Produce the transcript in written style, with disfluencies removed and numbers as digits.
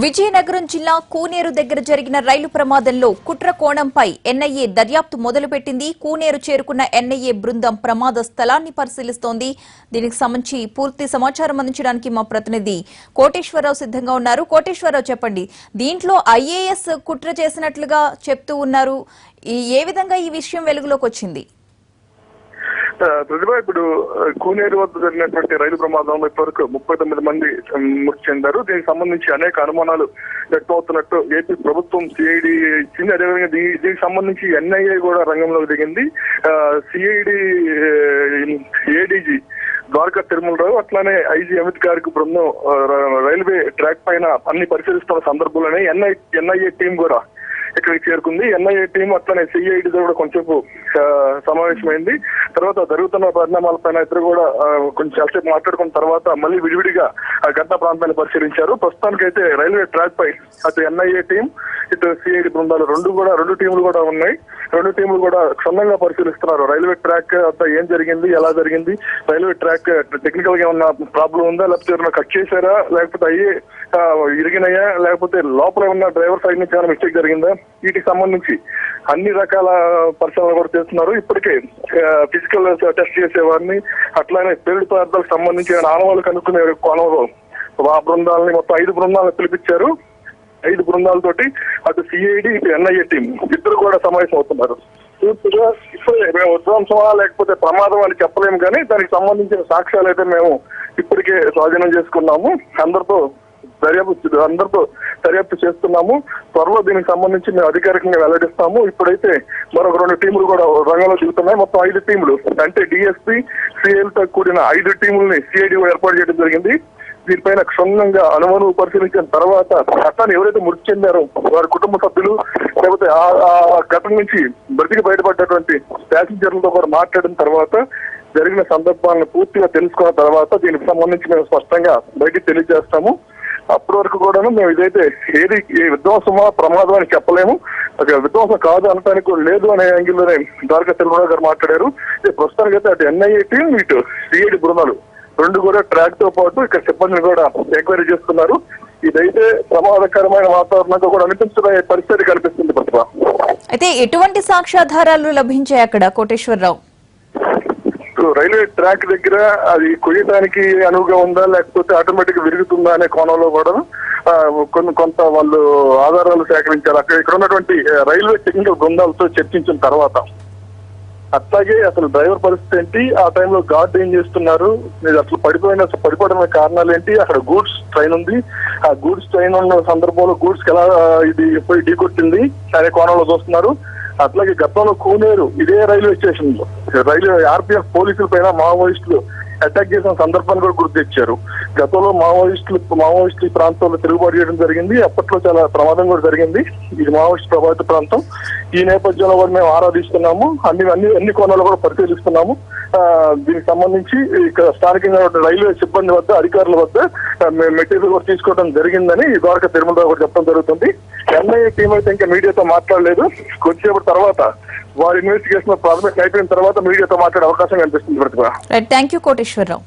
విజయనగరం జిల్లా కూనేరు దగ్గర జరిగిన రైలు ప్రమాదంలో కుట్ర కోణంపై ఎన్ఐఏ దర్యాప్తు మొదలుపెట్టింది. కూనేరు చేరుకున్న ఎన్ఐఏ బృందం ప్రమాద స్థలాన్ని పరిశీలిస్తోంది. దీనికి సంబంధించి పూర్తి సమాచారం అందించడానికి మా ప్రతినిధి కోటేశ్వరరావు సిద్ధంగా ఉన్నారు. కోటేశ్వరరావు, చెప్పండి, దీంట్లో ఐఏఎస్ కుట్ర చేసినట్లుగా చెప్తూ ఉన్నారు. ఏ విధంగా ఈ విషయం వెలుగులోకి వచ్చింది? ప్రతిభ, ఇప్పుడు కూనేరు వద్ద జరిగినటువంటి రైలు ప్రమాదంలో ఇప్పటివరకు 39 మంది మృతి చెందారు. దీనికి సంబంధించి అనేక అనుమానాలు వ్యక్తమవుతున్నట్టు ఏపీ ప్రభుత్వం సిఐడి ఇచ్చింది. అదేవిధంగా దీనికి సంబంధించి ఎన్ఐఏ కూడా రంగంలోకి దిగింది. సిఐడి ఏడీజీ ద్వారకా తిరుమలరావు, అట్లానే ఐజీ అమిత్ గారికి బృందం రైల్వే ట్రాక్ పైన అన్ని పరిశీలిస్తున్న సందర్భంలోనే ఎన్ఐఏ టీం కూడా ఇక్కడికి చేరుకుంది. ఎన్ఐఏ టీం అట్లనే సిఐడితో కూడా కొంచెం సమావేశమైంది. తర్వాత జరుగుతున్న పరిణామాలపైన ఇద్దరు కూడా కొంచెం చాలాసేపు మాట్లాడుకున్న తర్వాత మళ్ళీ విడివిడిగా ఘటనా ప్రాంతాన్ని పరిశీలించారు. ప్రస్తుతానికైతే రైల్వే ట్రాక్ పై అటు ఎన్ఐఏ టీం ఇటు సిఐడి బృందాలు రెండు టీంలు కూడా ఉన్నాయి. రెండు టీంలు కూడా క్షుణ్ణంగా పరిశీలిస్తున్నారు. రైల్వే ట్రాక్ అంతా ఏం జరిగింది, ఎలా జరిగింది, రైల్వే ట్రాక్ టెక్నికల్ గా ఏమన్నా ప్రాబ్లం ఉందా, లేకపోతే ఏమన్నా కట్ చేశారా, లేకపోతే అయ్యే ఇరిగినాయా, లేకపోతే లోపల ఉన్న డ్రైవర్ సైడ్ నుంచి ఏమైనా మిస్టేక్ జరిగిందా, వీటికి సంబంధించి అన్ని రకాల పరిశీలన కూడా చేస్తున్నారు. ఇప్పటికే ఫిజికల్ టెస్ట్ చేసేవారిని, అట్లానే పేలుడు పదార్థాలకు సంబంధించి ఆనవాళ్ళు కనుక్కునే కోణంలో ఆ బృందాలని మొత్తం 5 బృందాలను పిలిపించారు. 5 బృందాలతోటి అటు సిఐడి ఇటు ఎన్ఐఏ టీం ఇద్దరు కూడా సమావేశం అవుతున్నారు. పూర్తిగా ఇప్పుడే మేము విధ్వంసమా లేకపోతే ప్రమాదం అని చెప్పలేము, కానీ దానికి సంబంధించిన సాక్ష్యాలు అయితే మేము ఇప్పటికే స్వాధీనం చేసుకున్నాము. అందరితో దర్యాప్తు చేస్తున్నాము. త్వరలో దీనికి సంబంధించి మేము అధికారికంగా వెల్లడిస్తాము. ఇప్పుడైతే మరొక 2 టీములు కూడా రంగంలో దిగుతున్నాయి. మొత్తం 5 టీములు అంటే డిఎస్పీ, సిఐలతో కూడిన 5 టీములని సిఐడి ఏర్పాటు చేయడం జరిగింది. దీనిపైన క్షుణ్ణంగా అనుమానం పరిశీలించిన తర్వాత అతను ఎవరైతే మృతి చెందారో వారి కుటుంబ సభ్యులు, లేకపోతే ఆ ఘటన నుంచి బ్రతికి బయటపడ్డటువంటి ప్యాసింజర్లతో కూడా మాట్లాడిన తర్వాత జరిగిన సందర్భాలను పూర్తిగా తెలుసుకున్న తర్వాత దీనికి సంబంధించి మేము స్పష్టంగా బయటికి తెలియజేస్తాము. అప్పటి వరకు కూడాను మేము ఇదైతే ఏది విధ్వంసమా ప్రమాదం అని చెప్పలేము. విధ్వంసం కాదు అనటానికి కూడా లేదు అనే యాంగిల్లోనే ద్వారకా తిరుమలరావు గారు మాట్లాడారు. ప్రస్తుతానికి అయితే అటు ఎన్ఐఏ టీం ఇటు సిఐడి బృందాలు రెండు కూడా ట్రాక్ తో పాటు ఇక్కడ సిబ్బందిని కూడా ఎంక్వైరీ చేస్తున్నారు. ఇదైతే ప్రమాదకరమైన వాతావరణంగా కూడా అనిపించే పరిస్థితి కనిపిస్తుంది. ప్రతిభ, అయితే ఎటువంటి సాక్ష్యాధారాలు లభించాయి అక్కడ కోటేశ్వరరావు? రైల్వే ట్రాక్ దగ్గర అది కొయ్యడానికి అనువుగా ఉందా లేకపోతే ఆటోమేటిక్ విరుగుతుందా అనే కోణంలో కూడా కొంత వాళ్ళు ఆధారాలు సేకరించారు. ఇక్కడ ఉన్నటువంటి రైల్వే టెక్నికల్ బృందాలతో చర్చించిన తర్వాత అట్లాగే అసలు డ్రైవర్ పరిస్థితి ఏంటి, ఆ టైంలో గార్డ్ ఏం చేస్తున్నారు, అసలు పడిపోవడం కారణాలు ఏంటి, అక్కడ గూడ్స్ ట్రైన్ ఉంది, ఆ గూడ్స్ ట్రైన్ ఉన్న సందర్భంలో గూడ్స్ ఎలా ఇది పోయి ఢీకొట్టింది అనే కోణంలో చూస్తున్నారు. అట్లాగే గతంలో కూనేరు ఇదే రైల్వే స్టేషన్ లో ఆర్పిఎఫ్ పోలీసుల పైన మావోయిస్టులు అటాక్ చేసిన సందర్భాన్ని కూడా గుర్తు తెచ్చారు. గతంలో మావోయిస్టులు ఈ ప్రాంతంలో తిరుగుబాటు చేయడం జరిగింది. అప్పట్లో చాలా ప్రమాదం కూడా జరిగింది. ఇది మావోయిస్ట్ ప్రభావిత ప్రాంతం. ఈ నేపథ్యంలో కూడా మేము ఆరాధిస్తున్నాము. అన్ని కోణాలు కూడా పరిశీలిస్తున్నాము. దీనికి సంబంధించి ఇక్కడ స్థానికంగా రైల్వే సిబ్బంది వద్ద, అధికారుల వద్ద మెటీరియల్ కూడా తీసుకోవడం జరిగిందని ద్వారకా తిరుమలరావు కూడా చెప్పడం జరుగుతుంది. ఎన్ఐఏ టీం అయితే ఇంకా మీడియాతో మాట్లాడలేదు. కొద్దిసేపటి తర్వాత వారి ఇన్వెస్టిగేషన్ ప్రాథమిక అయిపోయిన తర్వాత మీడియాతో మాట్లాడే అవకాశం కనిపిస్తుంది. Thank you Koteswararao.